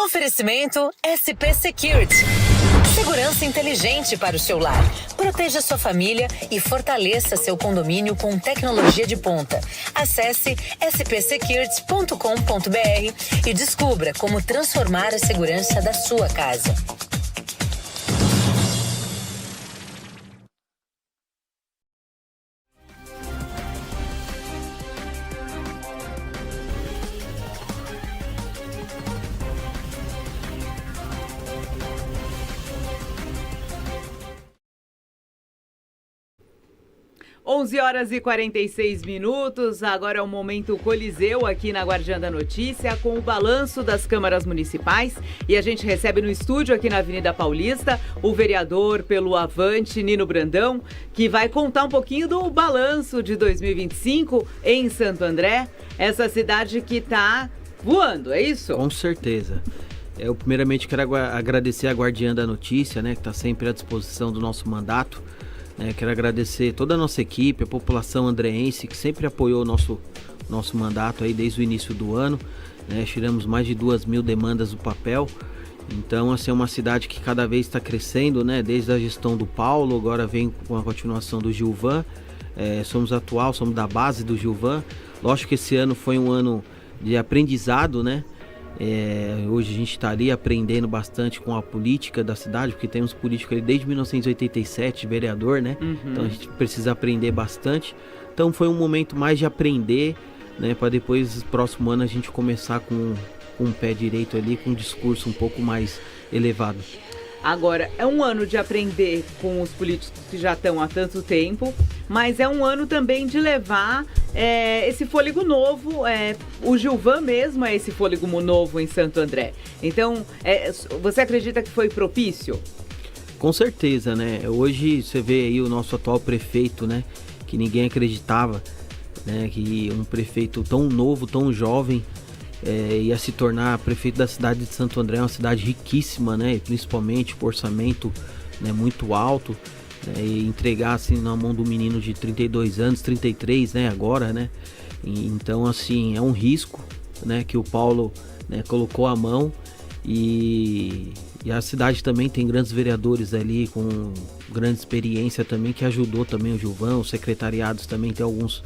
Oferecimento SP Security. Segurança inteligente para o seu lar. Proteja sua família e fortaleça seu condomínio com tecnologia de ponta. Acesse spsecurity.com.br e descubra como transformar a segurança da sua casa. Onze horas e 46 minutos, agora é o Momento Coliseu aqui na Guardiã da Notícia, com o balanço das câmaras municipais. E a gente recebe no estúdio aqui na Avenida Paulista o vereador pelo Avante, Nino Brandão, que vai contar um pouquinho do balanço de 2025 em Santo André, essa cidade que está voando, é isso? Com certeza. Eu primeiramente quero agradecer a Guardiã da Notícia, né, que está sempre à disposição do nosso mandato. Quero agradecer toda a nossa equipe, a população andreense que sempre apoiou o nosso mandato aí desde o início do ano. Tiramos mais de 2.000 demandas do papel. Então, assim, é uma cidade que cada vez está crescendo, né? Desde a gestão do Paulo, agora vem com a continuação do Gilvan. Somos da base do Gilvan. Lógico que esse ano foi um ano de aprendizado, né? Hoje a gente está ali aprendendo bastante com a política da cidade, porque temos político ali desde 1987, vereador, né? Então a gente precisa aprender bastante. Então foi um momento mais de aprender, né? Para depois, próximo ano, a gente começar com o pé direito ali, com um discurso um pouco mais elevado. Agora, é um ano de aprender com os políticos que já estão há tanto tempo, mas é um ano também de levar esse fôlego novo. O Gilvan mesmo é esse fôlego novo em Santo André. Então, você acredita que foi propício? Com certeza, né? Hoje você vê aí o nosso atual prefeito, né? Que ninguém acreditava, né? Que um prefeito tão novo, tão jovem, ia se tornar prefeito da cidade de Santo André, uma cidade riquíssima, né? E principalmente com orçamento, né, muito alto, né? E entregar assim na mão do menino de 32 anos, 33, né, agora, né? Então, assim, é um risco, né, que o Paulo, né, colocou a mão. E a cidade também tem grandes vereadores ali com grande experiência também, que ajudou também o Gilvan. Os secretariados também tem alguns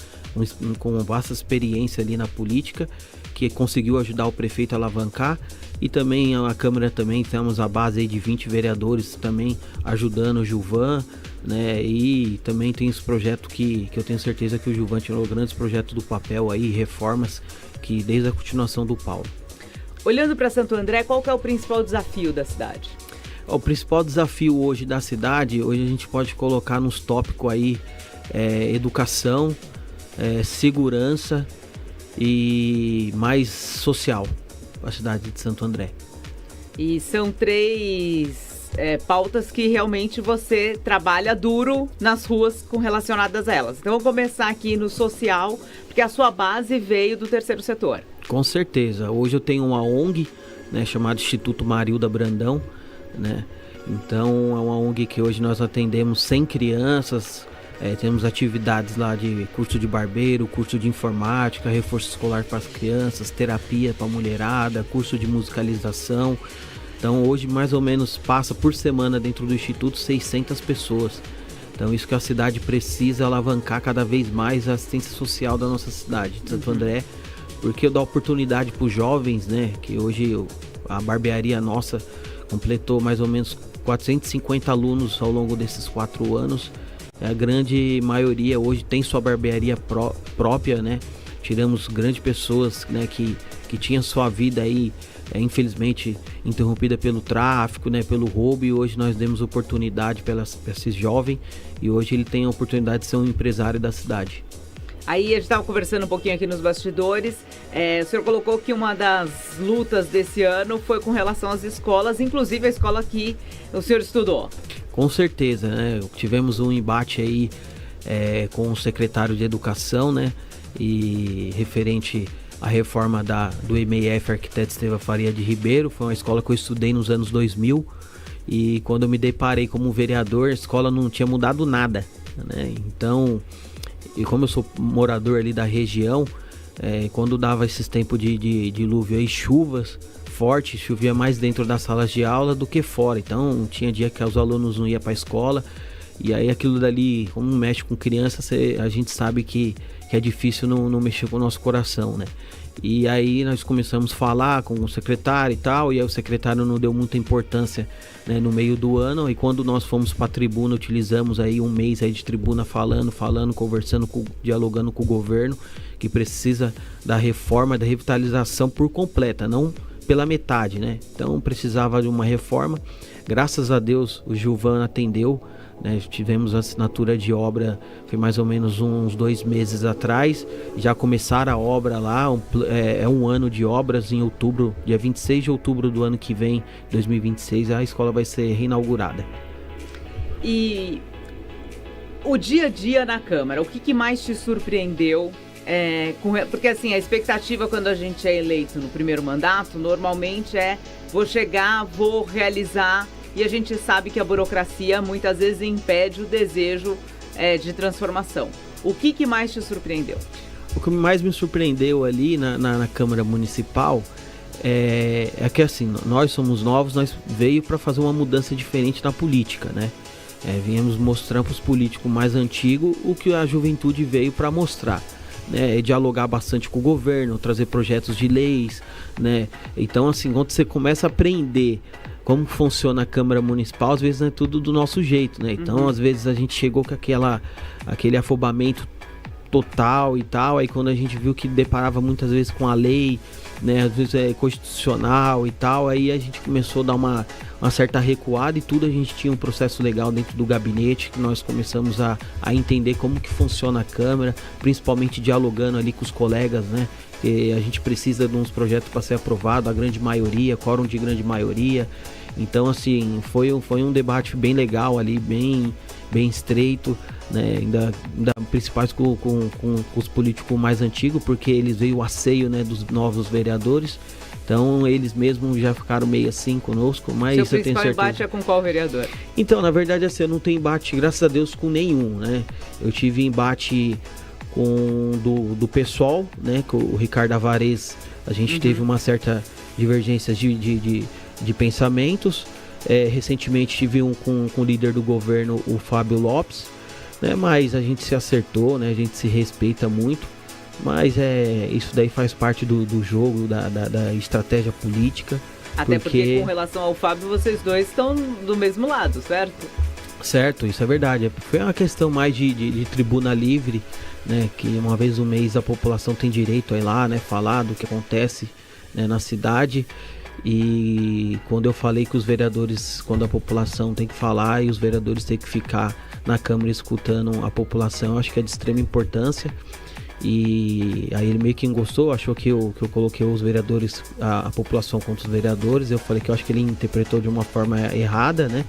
com vasta experiência ali na política, que conseguiu ajudar o prefeito a alavancar. E também a Câmara também, temos a base aí de 20 vereadores também ajudando o Gilvan, né? E também tem esse projeto que eu tenho certeza que o Gilvan tirou grandes projetos do papel aí, reformas, que desde a continuação do Paulo. Olhando para Santo André, qual que é o principal desafio da cidade? O principal desafio hoje da cidade, hoje a gente pode colocar nos tópicos aí, educação, segurança e mais social, a cidade de Santo André. E são três pautas que realmente você trabalha duro nas ruas relacionadas a elas. Então vamos começar aqui no social, porque a sua base veio do terceiro setor. Com certeza. Hoje eu tenho uma ONG, né, chamada Instituto Marilda Brandão, né? Então é uma ONG que hoje nós atendemos 100 crianças, temos atividades lá de curso de barbeiro, curso de informática, reforço escolar para as crianças, terapia para a mulherada, curso de musicalização. Então hoje mais ou menos passa por semana dentro do Instituto 600 pessoas. Então isso que a cidade precisa alavancar cada vez mais a assistência social da nossa cidade de Santo André, porque dá oportunidade para os jovens, né? Que hoje a barbearia nossa completou mais ou menos 450 alunos ao longo desses 4 anos. A grande maioria hoje tem sua barbearia própria, né? Tiramos grandes pessoas, né, que tinham sua vida aí, infelizmente, interrompida pelo tráfico, né, pelo roubo, e hoje nós demos oportunidade para esses jovens, e hoje ele tem a oportunidade de ser um empresário da cidade. Aí a gente estava conversando um pouquinho aqui nos bastidores, o senhor colocou que uma das lutas desse ano foi com relação às escolas, inclusive a escola que o senhor estudou. Com certeza, né? Tivemos um embate aí com o secretário de Educação, né? E referente à reforma do EMEF Arquiteto Esteva Faria de Ribeiro. Foi uma escola que eu estudei nos anos 2000, e quando eu me deparei como vereador, a escola não tinha mudado nada, né? Então, e como eu sou morador ali da região, quando dava esses tempos de dilúvio aí, chuvas forte, chovia mais dentro das salas de aula do que fora. Então tinha dia que os alunos não iam para a escola. E aí aquilo dali, como mexe com criança, a gente sabe que é difícil não mexer com o nosso coração, né? E aí nós começamos a falar com o secretário e tal, e aí o secretário não deu muita importância, né, no meio do ano. E quando nós fomos para a tribuna, utilizamos aí um mês aí de tribuna falando, conversando, dialogando com o governo, que precisa da reforma, da revitalização por completa, não pela metade, né? Então precisava de uma reforma. Graças a Deus o Gilvan atendeu, né? Tivemos a assinatura de obra, foi mais ou menos uns 2 meses atrás. Já começaram a obra lá, é um ano de obras. Em outubro, dia 26 de outubro do ano que vem, 2026, a escola vai ser reinaugurada. E o dia a dia na Câmara, o que mais te surpreendeu? Porque assim, a expectativa quando a gente é eleito no primeiro mandato, normalmente vou chegar, vou realizar, e a gente sabe que a burocracia muitas vezes impede o desejo de transformação. O que mais te surpreendeu? O que mais me surpreendeu ali na Câmara Municipal é que assim, nós somos novos, nós veio para fazer uma mudança diferente na política, né? Viemos mostrar para os políticos mais antigos o que a juventude veio para mostrar. Dialogar bastante com o governo, trazer projetos de leis, né? Então assim, quando você começa a aprender como funciona a Câmara Municipal, às vezes não é tudo do nosso jeito, né? Então às vezes a gente chegou com aquele afobamento total e tal, aí quando a gente viu que deparava muitas vezes com a lei, né, às vezes é constitucional e tal, aí a gente começou a dar uma certa recuada, e tudo a gente tinha um processo legal dentro do gabinete, que nós começamos a entender como que funciona a Câmara, principalmente dialogando ali com os colegas, né, que a gente precisa de uns projetos para ser aprovado, a grande maioria, quórum de grande maioria. Então assim, foi um debate bem legal ali, bem estreito, né? Ainda principais com os políticos mais antigos, porque eles veio o asseio, né, dos novos vereadores. Então eles mesmos já ficaram meio assim conosco, mas seu eu tenho certeza. Seu principal embate é com qual vereador? Então, na verdade, assim, eu não tenho embate, graças a Deus, com nenhum, né? Eu tive embate com do PSOL, né? Com o Ricardo Avarez, a gente teve uma certa divergência de pensamentos. Recentemente tive um com o líder do governo, o Fábio Lopes, né? Mas a gente se acertou, né? A gente se respeita muito. Mas isso daí faz parte do jogo, da estratégia política. Até porque com relação ao Fábio, vocês dois estão do mesmo lado, certo? Certo, isso é verdade. Foi uma questão mais de tribuna livre, né? Que uma vez no mês a população tem direito a ir lá, né? Falar do que acontece, né, na cidade. E quando eu falei que os vereadores, quando a população tem que falar e os vereadores têm que ficar na Câmara escutando a população, eu acho que é de extrema importância. E aí ele meio que gostou, achou que eu coloquei os vereadores, a população contra os vereadores. Eu falei que eu acho que ele interpretou de uma forma errada, né?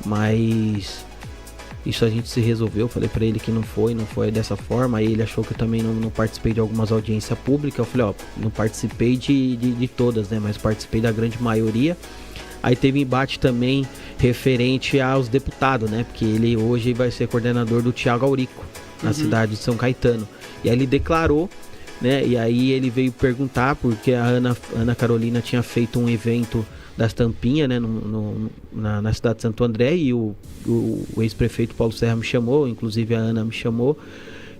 Mas isso a gente se resolveu. Eu falei pra ele que não foi dessa forma. Aí ele achou que eu também não participei de algumas audiências públicas. Eu falei, não participei de todas, né? Mas participei da grande maioria. Aí teve embate também referente aos deputados, né? Porque ele hoje vai ser coordenador do Thiago Aurico, na cidade de São Caetano. E aí ele declarou, né? E aí ele veio perguntar, porque a Ana Carolina tinha feito um evento das tampinhas, né? Na cidade de Santo André, e o ex-prefeito Paulo Serra me chamou, inclusive a Ana me chamou,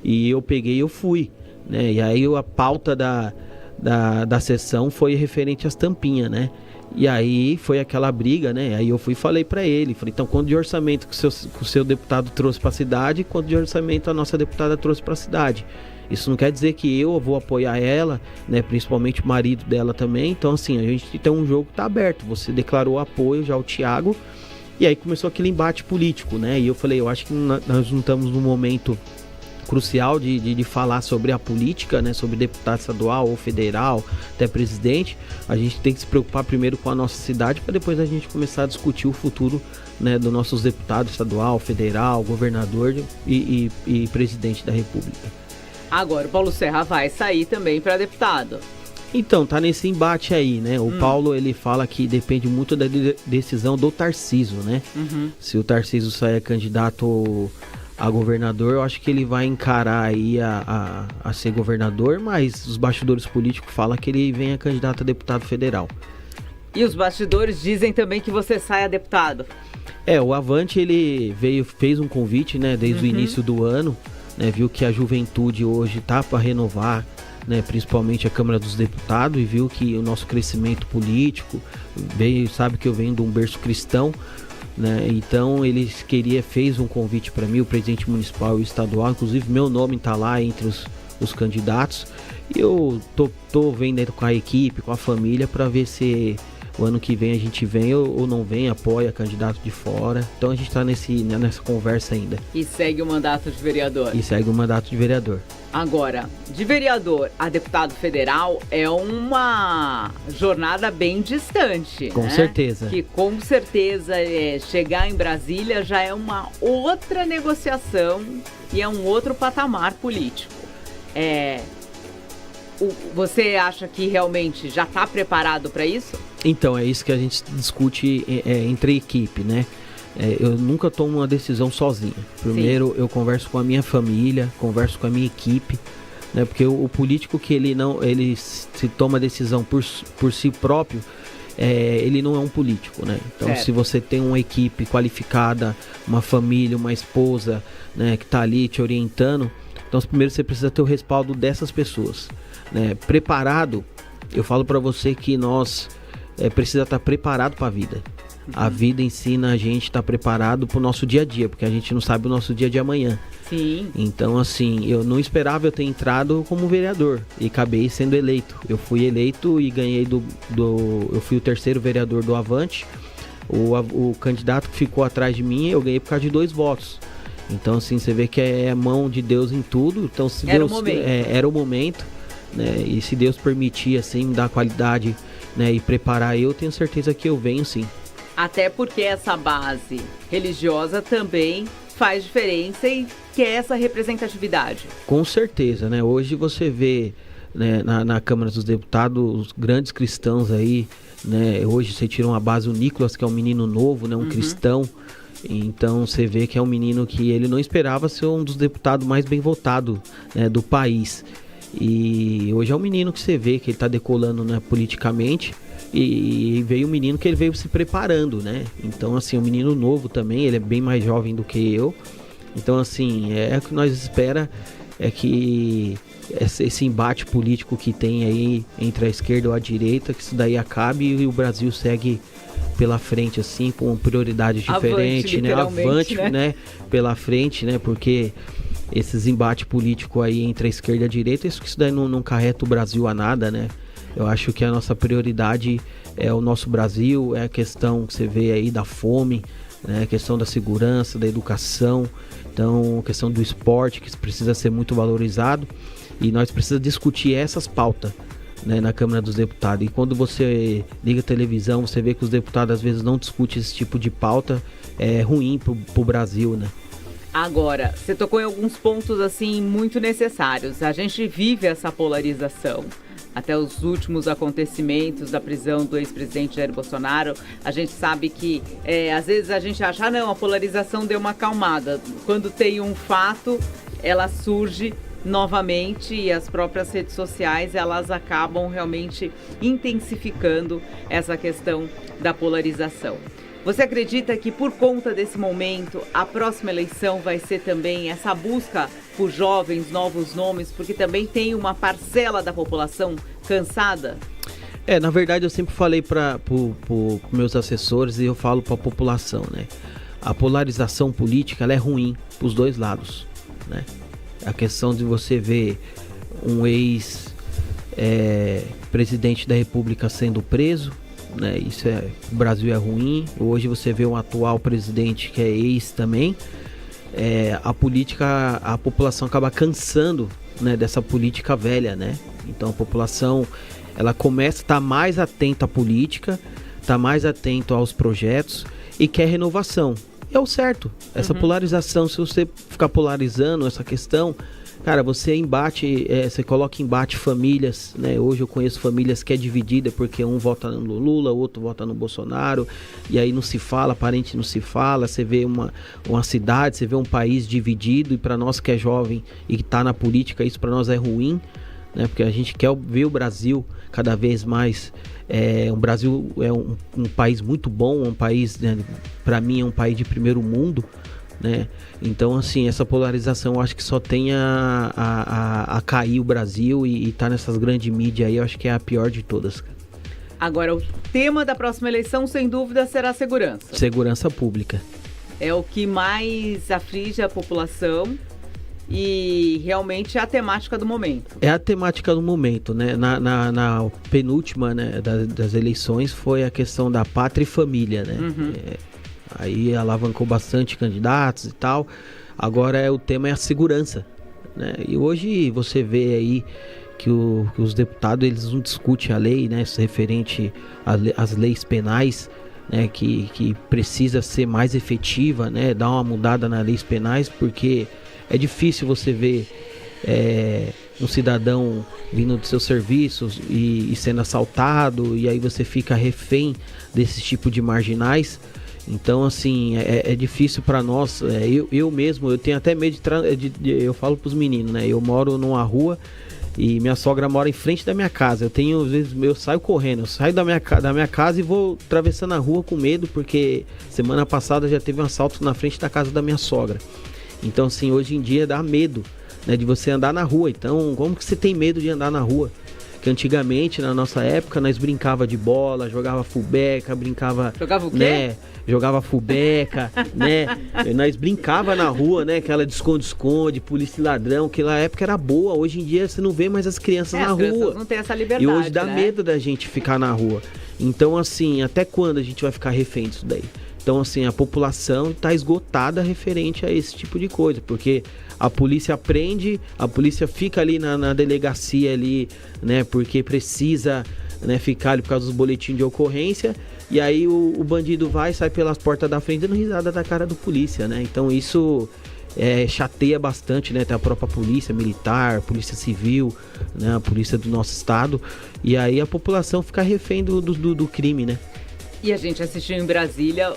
e eu peguei e eu fui, né? E aí a pauta da sessão foi referente às tampinhas, né? E aí foi aquela briga, né? Aí eu fui e falei pra ele, então quanto de orçamento que o seu deputado trouxe pra cidade, quanto de orçamento a nossa deputada trouxe pra cidade. Isso não quer dizer que eu vou apoiar ela, né? Principalmente o marido dela também. Então assim, a gente tem um jogo que tá aberto. Você declarou apoio já ao Thiago, e aí começou aquele embate político, né? E eu falei, eu acho que nós não estamos num momento crucial de falar sobre a política, né, sobre deputado estadual ou federal, até presidente. A gente tem que se preocupar primeiro com a nossa cidade, para depois a gente começar a discutir o futuro, né, dos nossos deputados estadual, federal, governador e presidente da República. Agora o Paulo Serra vai sair também para deputado. Então, tá nesse embate aí, né? O Paulo, ele fala que depende muito da decisão do Tarcísio, né? Se o Tarcísio sair candidato a governador, eu acho que ele vai encarar aí a ser governador, mas os bastidores políticos falam que ele venha candidato a deputado federal. E os bastidores dizem também que você saia deputado. O Avante, ele fez um convite, né, desde o início do ano, né, viu que a juventude hoje tá para renovar, né, principalmente a Câmara dos Deputados, e viu que o nosso crescimento político sabe que eu venho de um berço cristão, né, então ele fez um convite para mim, o presidente municipal e estadual, inclusive meu nome tá lá entre os candidatos, e eu tô vendo com a equipe, com a família, para ver se o ano que vem a gente vem ou não vem, apoia candidato de fora. Então a gente está nessa conversa ainda. E segue o mandato de vereador. Agora, de vereador a deputado federal é uma jornada bem distante. Com certeza. Que com certeza chegar em Brasília já é uma outra negociação e é um outro patamar político. Você acha que realmente já está preparado para isso? Então, é isso que a gente discute entre a equipe, né? Eu nunca tomo uma decisão sozinho. Primeiro, eu converso com a minha família, converso com a minha equipe, né? Porque o político que ele se toma decisão por si próprio, ele não é um político, né? Então, certo. Se você tem uma equipe qualificada, uma família, uma esposa, né, que está ali te orientando, então primeiro você precisa ter o respaldo dessas pessoas, né? Preparado, eu falo para você que nós precisa estar preparado para a vida. A vida ensina a gente a estar preparado para o nosso dia a dia, porque a gente não sabe o nosso dia de amanhã. Sim. Então, assim, eu não esperava eu ter entrado como vereador e acabei sendo eleito. Eu fui eleito e ganhei eu fui o terceiro vereador do Avante. O candidato que ficou atrás de mim, eu ganhei por causa de 2 votos. Então, assim, você vê que é mão de Deus em tudo. Então, se era Deus, o momento. Era o momento, né? E se Deus permitir, assim, me dar qualidade, né, e preparar, eu tenho certeza que eu venho, sim. Até porque essa base religiosa também faz diferença e quer essa representatividade. Com certeza, né? Hoje você vê, né, na Câmara dos Deputados os grandes cristãos aí, né? Hoje você tira uma base, o Nicolas, que é um menino novo, né? Um cristão. Então você vê que é um menino que ele não esperava ser um dos deputados mais bem votados, né, do país. E hoje é um menino que você vê que ele está decolando, né, politicamente. E veio um menino que ele veio se preparando, né? Então, assim, um menino novo também, ele é bem mais jovem do que eu. Então, assim, o que nós espera é que esse embate político que tem aí entre a esquerda ou a direita, que isso daí acabe e o Brasil segue pela frente, assim, com prioridades diferentes, né? Avante, né? Pela frente, né? Porque esses embates políticos aí entre a esquerda e a direita, isso daí não carreta o Brasil a nada, né? Eu acho que a nossa prioridade é o nosso Brasil, é a questão que você vê aí da fome, né? A questão da segurança, da educação, então a questão do esporte, que precisa ser muito valorizado, e nós precisamos discutir essas pautas, né, na Câmara dos Deputados. E quando você liga a televisão, você vê que os deputados às vezes não discutem esse tipo de pauta, é ruim pro Brasil, né? Agora, você tocou em alguns pontos assim muito necessários. A gente vive essa polarização. Até os últimos acontecimentos da prisão do ex-presidente Jair Bolsonaro, a gente sabe que às vezes a gente acha, não, a polarização deu uma acalmada. Quando tem um fato, ela surge novamente e as próprias redes sociais, elas acabam realmente intensificando essa questão da polarização. Você acredita que por conta desse momento, a próxima eleição vai ser também essa busca por jovens, novos nomes, porque também tem uma parcela da população cansada? Na verdade eu sempre falei para meus assessores e eu falo para a população, né? A polarização política, ela é ruim para os dois lados, né? A questão de você ver um ex-presidente da República sendo preso, né? O Brasil é ruim. Hoje você vê um atual presidente que é ex também. A população acaba cansando, né, dessa política velha, né? Então a população, ela começa a estar mais atenta à política, está mais atento aos projetos e quer renovação. É o certo. Essa polarização, se você ficar polarizando essa questão, cara, você coloca em embate famílias, né? Hoje eu conheço famílias que é dividida porque um vota no Lula, o outro vota no Bolsonaro, e aí não se fala, parente não se fala, você vê uma cidade, você vê um país dividido, e para nós que é jovem e que está na política, isso para nós é ruim, né? Porque a gente quer ver o Brasil cada vez mais. O Brasil é um país muito bom, um país, né, para mim é um país de primeiro mundo, né? Então, assim, essa polarização eu acho que só tem a cair o Brasil e tá nessas grandes mídias aí, eu acho que é a pior de todas. Agora, o tema da próxima eleição, sem dúvida, será a segurança. Segurança pública. É o que mais aflige a população e realmente é a temática do momento. É a temática do momento, né? Na penúltima, né, das eleições foi a questão da pátria e família, né? Aí alavancou bastante candidatos e tal. Agora o tema é a segurança, né? E hoje você vê aí que os deputados eles não discutem a lei, né, referente às leis penais, né, que precisa ser mais efetiva, né, dar uma mudada nas leis penais, porque é difícil você ver um cidadão vindo dos seus serviços e sendo assaltado, e aí você fica refém desse tipo de marginais. Então, assim, é difícil para nós. Eu mesmo, eu tenho até medo eu falo pros meninos, né, eu moro numa rua e minha sogra mora em frente da minha casa. Às vezes eu saio correndo, eu saio da minha casa e vou atravessando a rua com medo, porque semana passada já teve um assalto na frente da casa da minha sogra. Então, assim, hoje em dia dá medo, né, de você andar na rua. Então, como que você tem medo de andar na rua? Que antigamente, na nossa época, nós brincava de bola, jogava fubeca, brincava... Jogava o quê? Né, jogava fubeca, né? Nós brincava na rua, né? Aquela de esconde-esconde, polícia e ladrão, que na época era boa. Hoje em dia você não vê mais as crianças na as rua. Crianças não tem essa liberdade, e hoje dá né? medo da gente ficar na rua. Então, assim, até quando a gente vai ficar refém disso daí? Então, assim, a população está esgotada referente a esse tipo de coisa, porque a polícia prende, a polícia fica ali na delegacia ali, né, porque precisa, né, ficar ali por causa dos boletins de ocorrência, e aí o bandido sai pelas portas da frente dando risada da cara do polícia, né? Então isso chateia bastante, né? Tem a própria polícia militar, polícia civil, né, a polícia do nosso estado, e aí a população fica refém do crime, né? E a gente assistiu em Brasília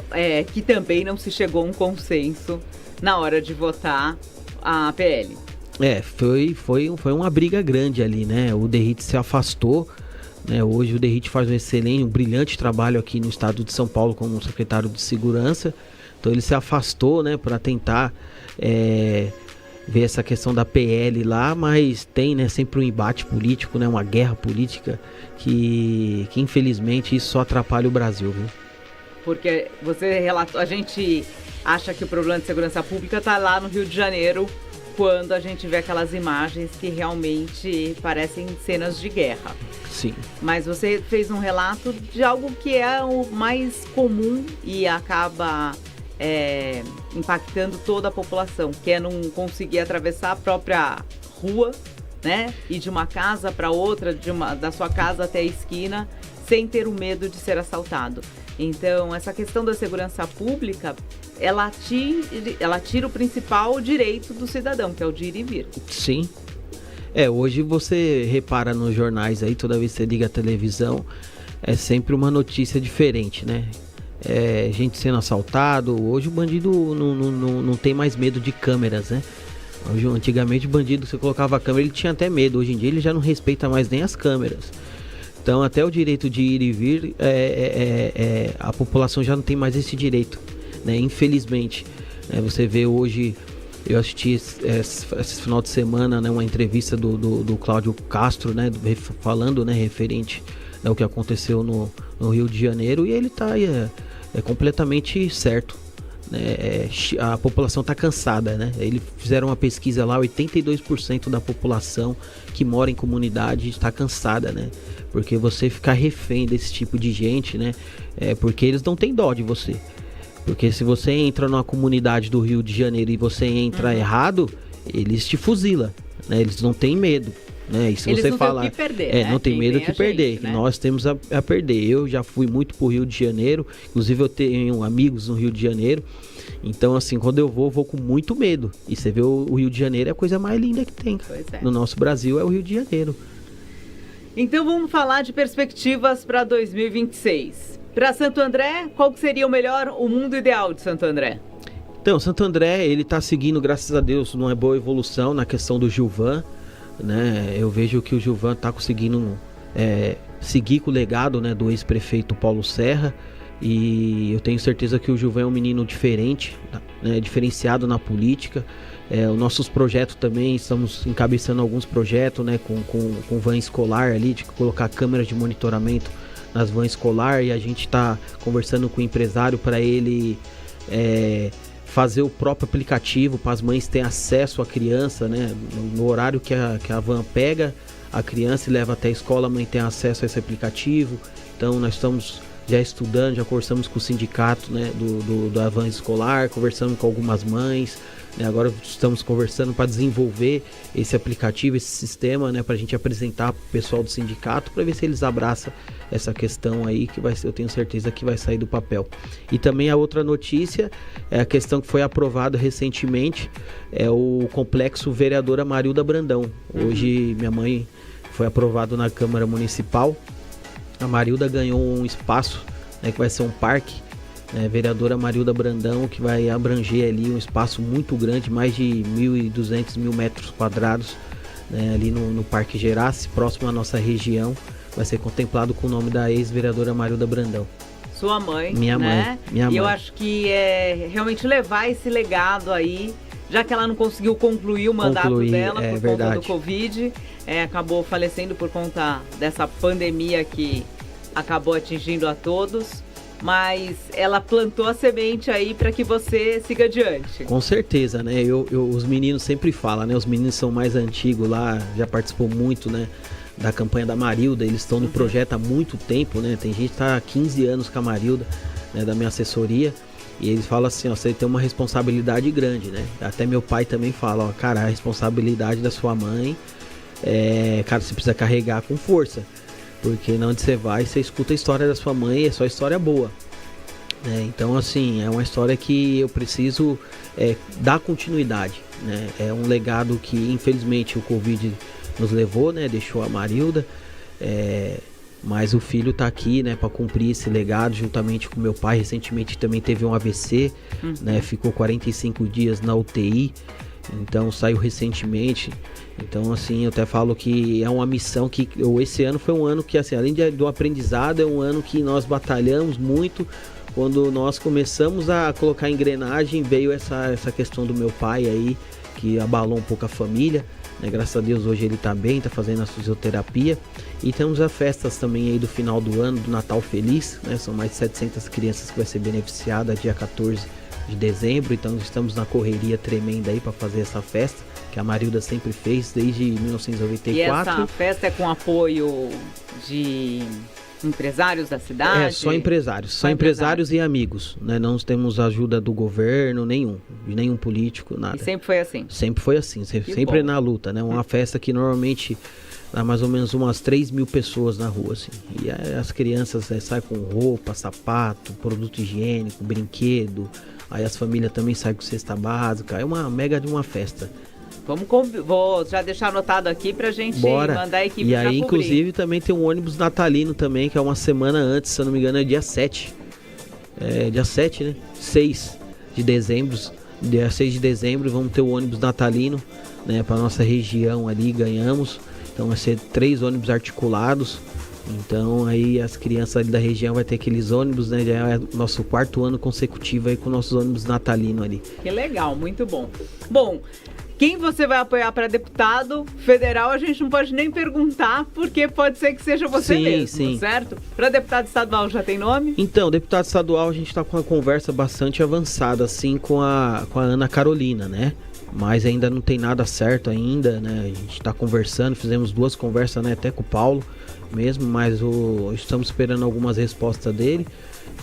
que também não se chegou a um consenso na hora de votar a PL. Foi uma briga grande ali, né? O Derrite se afastou, né? Hoje o Derrite faz um brilhante trabalho aqui no estado de São Paulo como secretário de segurança. Então ele se afastou, né, para tentar ver essa questão da PL lá, mas tem, né, sempre um embate político, né, uma guerra política que infelizmente isso só atrapalha o Brasil, viu? Porque você relatou, a gente acha que o problema de segurança pública está lá no Rio de Janeiro, quando a gente vê aquelas imagens que realmente parecem cenas de guerra. Sim. Mas você fez um relato de algo que é o mais comum e acaba impactando toda a população, que é não conseguir atravessar a própria rua, né? Ir de uma casa para outra, da sua casa até a esquina, sem ter o medo de ser assaltado. Então, essa questão da segurança pública, ela tira o principal direito do cidadão, que é o de ir e vir. Sim. Hoje você repara nos jornais aí, toda vez que você liga a televisão, é sempre uma notícia diferente, né? Gente sendo assaltado. Hoje o bandido não tem mais medo de câmeras, né? Antigamente o bandido, você colocava a câmera, ele tinha até medo. Hoje em dia ele já não respeita mais nem as câmeras. Então até o direito de ir e vir, a população já não tem mais esse direito, né? Infelizmente, você vê hoje, eu assisti esse final de semana, né, uma entrevista do Cláudio Castro, né, falando, né, referente ao que aconteceu no Rio de Janeiro, e ele está completamente certo, né? A população está cansada, né? Eles fizeram uma pesquisa lá, 82% da população que mora em comunidade está cansada, né? Porque você ficar refém desse tipo de gente, né? Porque eles não têm dó de você. Porque se você entra numa comunidade do Rio de Janeiro e você entra errado, eles te fuzilam, né? Eles não têm medo, né? E se eles você não fala, tem o que perder, né? não tem medo do que perder, gente, né? Nós temos a perder. Eu já fui muito pro Rio de Janeiro, inclusive eu tenho amigos no Rio de Janeiro. Então, assim, quando eu vou com muito medo. E você vê o Rio de Janeiro é a coisa mais linda que tem. No nosso Brasil é o Rio de Janeiro. Então vamos falar de perspectivas para 2026. Para Santo André, qual que seria o mundo ideal de Santo André? Então, Santo André, ele tá seguindo, graças a Deus, numa boa evolução na questão do Gilvan, né? Eu vejo que o Gilvan está conseguindo seguir com o legado, né, do ex-prefeito Paulo Serra, e eu tenho certeza que o Gilvan é um menino diferente, né, diferenciado na política. Os nossos projetos também, estamos encabeçando alguns projetos, né, com van escolar ali, de colocar câmeras de monitoramento nas vans escolar, e a gente está conversando com o empresário para ele fazer o próprio aplicativo para as mães terem acesso à criança, né, no horário que a van pega a criança e leva até a escola, a mãe tem acesso a esse aplicativo. Então nós estamos já estudando, já conversamos com o sindicato, né, da van escolar, conversamos com algumas mães, né, agora estamos conversando para desenvolver esse aplicativo, esse sistema, né, para a gente apresentar para o pessoal do sindicato, para ver se eles abraçam essa questão aí, que vai ser, eu tenho certeza que vai sair do papel. E também a outra notícia é a questão que foi aprovada recentemente, é o complexo Vereadora Marilda Brandão. Hoje minha mãe foi aprovado na Câmara Municipal. A Marilda ganhou um espaço, né, que vai ser um parque, né, Vereadora Marilda Brandão, que vai abranger ali um espaço muito grande, mais de 1.200 metros quadrados, né, ali no Parque Gerace, próximo à nossa região. Vai ser contemplado com o nome da ex-vereadora Marilda Brandão. Sua mãe, minha né? Minha mãe. E eu acho que é realmente levar esse legado aí, já que ela não conseguiu concluir o mandato dela por conta do Covid, acabou falecendo por conta dessa pandemia que acabou atingindo a todos, mas ela plantou a semente aí para que você siga adiante. Com certeza, né? Os meninos sempre falam, né? Os meninos são mais antigos lá, já participou muito, né, da campanha da Marilda, eles estão no projeto há muito tempo, né? Tem gente que está há 15 anos com a Marilda, né, da minha assessoria. E eles falam assim, ó, você tem uma responsabilidade grande, né? Até meu pai também fala, ó, cara, a responsabilidade da sua mãe, cara, você precisa carregar com força. Porque onde você vai, você escuta a história da sua mãe, é só história boa. Né? Então, assim, é uma história que eu preciso dar continuidade, né? É um legado que, infelizmente, o Covid nos levou, né? Deixou a Marilda, mas o filho tá aqui, né, para cumprir esse legado juntamente com meu pai. Recentemente também teve um AVC, né, ficou 45 dias na UTI, então saiu recentemente. Então, assim, eu até falo que é uma missão que esse ano foi um ano que, assim, além do aprendizado, é um ano que nós batalhamos muito. Quando nós começamos a colocar engrenagem, veio essa questão do meu pai aí, que abalou um pouco a família. Graças a Deus hoje ele está bem, está fazendo a fisioterapia. E temos as festas também aí do final do ano, do Natal Feliz, né? São mais de 700 crianças que vai ser beneficiada dia 14 de dezembro. Então estamos na correria tremenda aí para fazer essa festa, que a Marilda sempre fez desde 1994. E essa festa é com apoio de empresários da cidade? Só empresários. Só empresários e amigos, né? Não temos ajuda do governo, de nenhum político, nada. E sempre foi assim? Sempre foi assim, sempre na luta, né? Uma festa que normalmente dá mais ou menos umas 3.000 pessoas na rua, assim. E as crianças saem com roupa, sapato, produto higiênico, brinquedo. Aí as famílias também saem com cesta básica. É uma mega de uma festa. Vou já deixar anotado aqui pra gente mandar a equipe. E aí, inclusive, também tem um ônibus natalino também, que é uma semana antes, se eu não me engano, é dia 7. Dia 7, né? 6 de dezembro. Dia 6 de dezembro vamos ter o ônibus natalino, né? Pra nossa região ali, ganhamos. Então vai ser 3 ônibus articulados. Então aí as crianças ali da região vai ter aqueles ônibus, né? Já é o nosso 4º ano consecutivo aí com nossos ônibus natalino ali. Que legal, muito bom. Bom, quem você vai apoiar para deputado federal, a gente não pode nem perguntar, porque pode ser que seja você mesmo, certo? Para deputado estadual já tem nome? Então, deputado estadual a gente está com uma conversa bastante avançada, assim, com a Ana Carolina, né? Mas ainda não tem nada certo ainda, né? A gente está conversando, fizemos 2 conversas, né? Até com o Paulo mesmo, mas estamos esperando algumas respostas dele.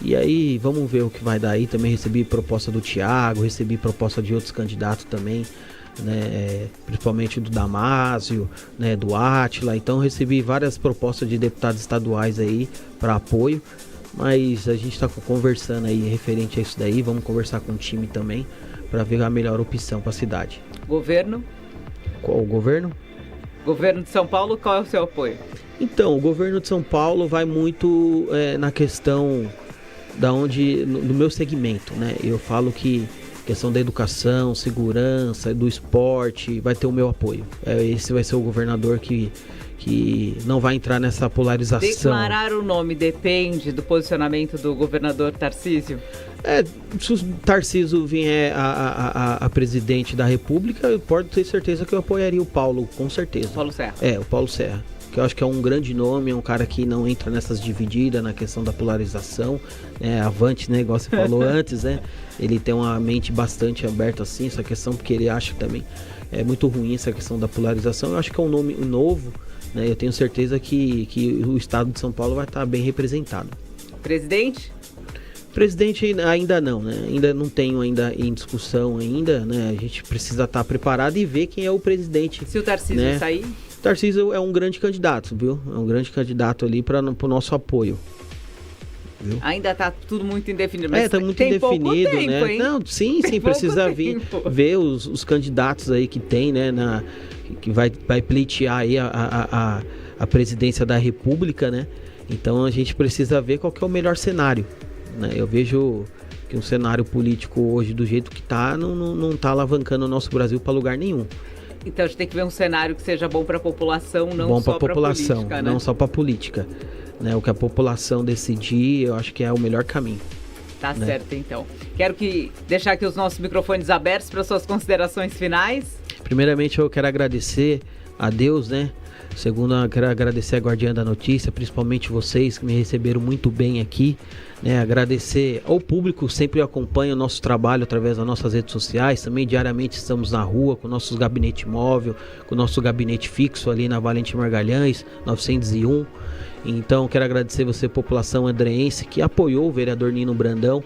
E aí, vamos ver o que vai dar aí. Também recebi proposta do Thiago, recebi proposta de outros candidatos também, né, principalmente do Damásio, né, do Átila. Então recebi várias propostas de deputados estaduais aí para apoio, mas a gente está conversando aí referente a isso daí. Vamos conversar com o time também para ver a melhor opção para a cidade. Governo? Qual o governo? Governo de São Paulo, qual é o seu apoio? Então, o governo de São Paulo vai muito na questão no meu segmento, né? Eu falo que questão da educação, segurança, do esporte, vai ter o meu apoio. Esse vai ser o governador que não vai entrar nessa polarização. Declarar o nome depende do posicionamento do governador Tarcísio? Se o Tarcísio vier a presidente da República, eu posso ter certeza que eu apoiaria o Paulo, com certeza. Paulo Serra. O Paulo Serra. Que eu acho que é um grande nome, é um cara que não entra nessas divididas, na questão da polarização, avante, né, igual você falou antes, né? Ele tem uma mente bastante aberta assim, essa questão, porque ele acha que também é muito ruim essa questão da polarização. Eu acho que é um nome novo, né? Eu tenho certeza que o estado de São Paulo vai estar bem representado. Presidente? Presidente ainda não, né? Ainda não tenho ainda em discussão ainda, né? A gente precisa estar preparado e ver quem é o presidente. Se o Tarcísio, né, sair? O Tarcísio é um grande candidato, viu? É um grande candidato ali para o nosso apoio. Viu? Ainda tá tudo muito indefinido. Mas tá muito indefinido, tempo, né? hein? Não, sim, precisa ver os candidatos aí que tem, né? Que vai pleitear aí a presidência da República, né? Então a gente precisa ver qual que é o melhor cenário, né? Eu vejo que um cenário político hoje, do jeito que tá, não tá alavancando o nosso Brasil para lugar nenhum. Então a gente tem que ver um cenário que seja bom para a população, não bom só para a população, política, né? Não só para a política, né? O que a população decidir, eu acho que é o melhor caminho. Tá, né? Certo, então. Quero deixar aqui os nossos microfones abertos para suas considerações finais. Primeiramente, eu quero agradecer a Deus, né? Segundo, eu quero agradecer a Guardiã da Notícia, principalmente vocês que me receberam muito bem aqui, né? Agradecer ao público que sempre acompanha o nosso trabalho através das nossas redes sociais. Também diariamente estamos na rua com o nosso gabinete móvel, com o nosso gabinete fixo ali na Valente Margalhães, 901. Então, quero agradecer você, população andreense, que apoiou o vereador Nino Brandão.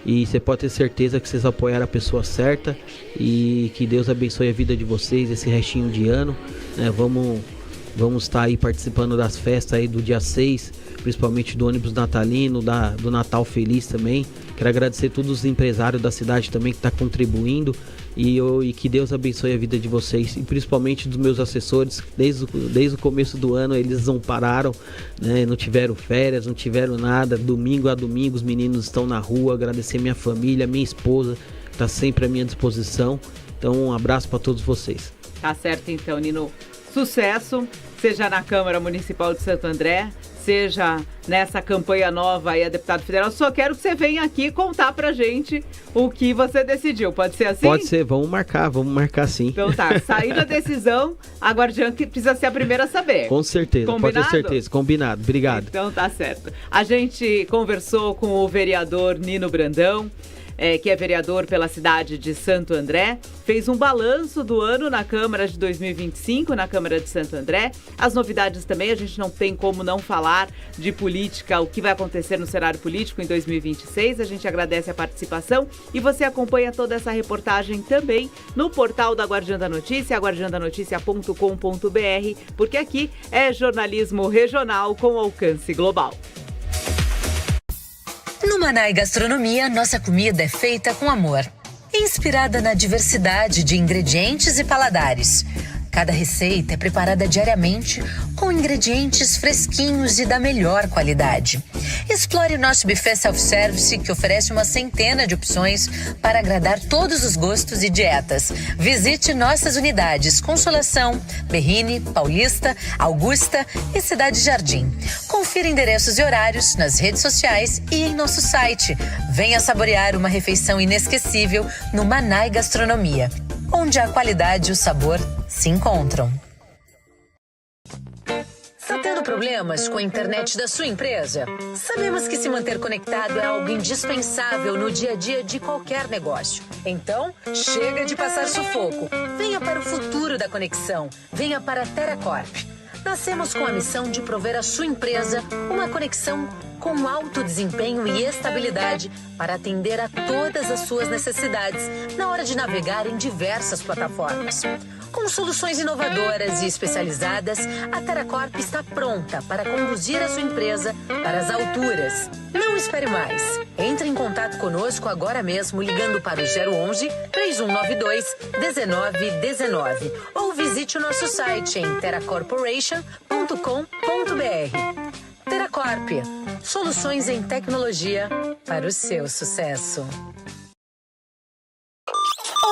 E você pode ter certeza que vocês apoiaram a pessoa certa e que Deus abençoe a vida de vocês esse restinho de ano, né? Vamos estar aí participando das festas aí do dia 6, principalmente do ônibus natalino, do Natal Feliz também. Quero agradecer a todos os empresários da cidade também que estão contribuindo e que Deus abençoe a vida de vocês e principalmente dos meus assessores. Desde o começo do ano eles não pararam, né? Não tiveram férias, não tiveram nada. Domingo a domingo os meninos estão na rua. Agradecer minha família, minha esposa, que está sempre à minha disposição. Então um abraço para todos vocês. Tá certo então, Nino. Sucesso, seja na Câmara Municipal de Santo André, seja nessa campanha nova aí a deputado federal. Só quero que você venha aqui contar pra gente o que você decidiu. Pode ser assim? Pode ser, vamos marcar sim. Então tá, saindo a decisão, a Guardiã que precisa ser a primeira a saber. Com certeza, combinado? Pode ter certeza, combinado, obrigado. Então tá certo. A gente conversou com o vereador Nino Brandão, que é vereador pela cidade de Santo André, fez um balanço do ano na Câmara de 2025, na Câmara de Santo André. As novidades também, a gente não tem como não falar de política, o que vai acontecer no cenário político em 2026. A gente agradece a participação e você acompanha toda essa reportagem também no portal da Guardiã da Notícia, guardiandanoticia.com.br, porque aqui é jornalismo regional com alcance global. No Manai Gastronomia, nossa comida é feita com amor. Inspirada na diversidade de ingredientes e paladares. Cada receita é preparada diariamente com ingredientes fresquinhos e da melhor qualidade. Explore nosso buffet self-service, que oferece uma centena de opções para agradar todos os gostos e dietas. Visite nossas unidades Consolação, Berrini, Paulista, Augusta e Cidade Jardim. Confira endereços e horários nas redes sociais e em nosso site. Venha saborear uma refeição inesquecível no Manai Gastronomia, onde a qualidade e o sabor se encontram. Está tendo problemas com a internet da sua empresa? Sabemos que se manter conectado é algo indispensável no dia a dia de qualquer negócio. Então, chega de passar sufoco. Venha para o futuro da conexão. Venha para a TerraCorp. Nascemos com a missão de prover à sua empresa uma conexão com alto desempenho e estabilidade para atender a todas as suas necessidades na hora de navegar em diversas plataformas. Com soluções inovadoras e especializadas, a TerraCorp está pronta para conduzir a sua empresa para as alturas. Não espere mais. Entre em contato conosco agora mesmo ligando para o 011 3192 1919 ou visite o nosso site em terracorporation.com.br. TerraCorp, soluções em tecnologia para o seu sucesso.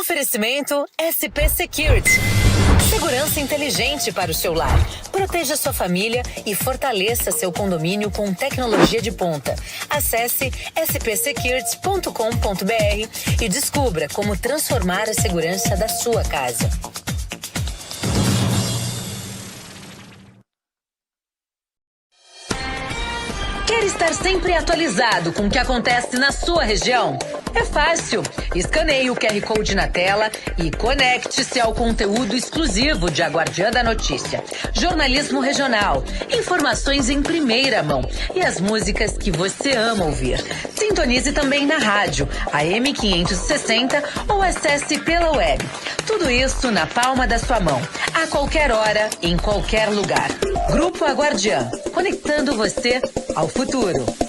Oferecimento SP Security. Segurança inteligente para o seu lar. Proteja sua família e fortaleça seu condomínio com tecnologia de ponta. Acesse spsecurity.com.br e descubra como transformar a segurança da sua casa. Quer estar sempre atualizado com o que acontece na sua região? É fácil. Escaneie o QR Code na tela e conecte-se ao conteúdo exclusivo de A Guardiã da Notícia. Jornalismo regional, informações em primeira mão e as músicas que você ama ouvir. Sintonize também na rádio, AM 560 ou acesse pela web. Tudo isso na palma da sua mão, a qualquer hora, em qualquer lugar. Grupo A Guardiã, conectando você ao futuro.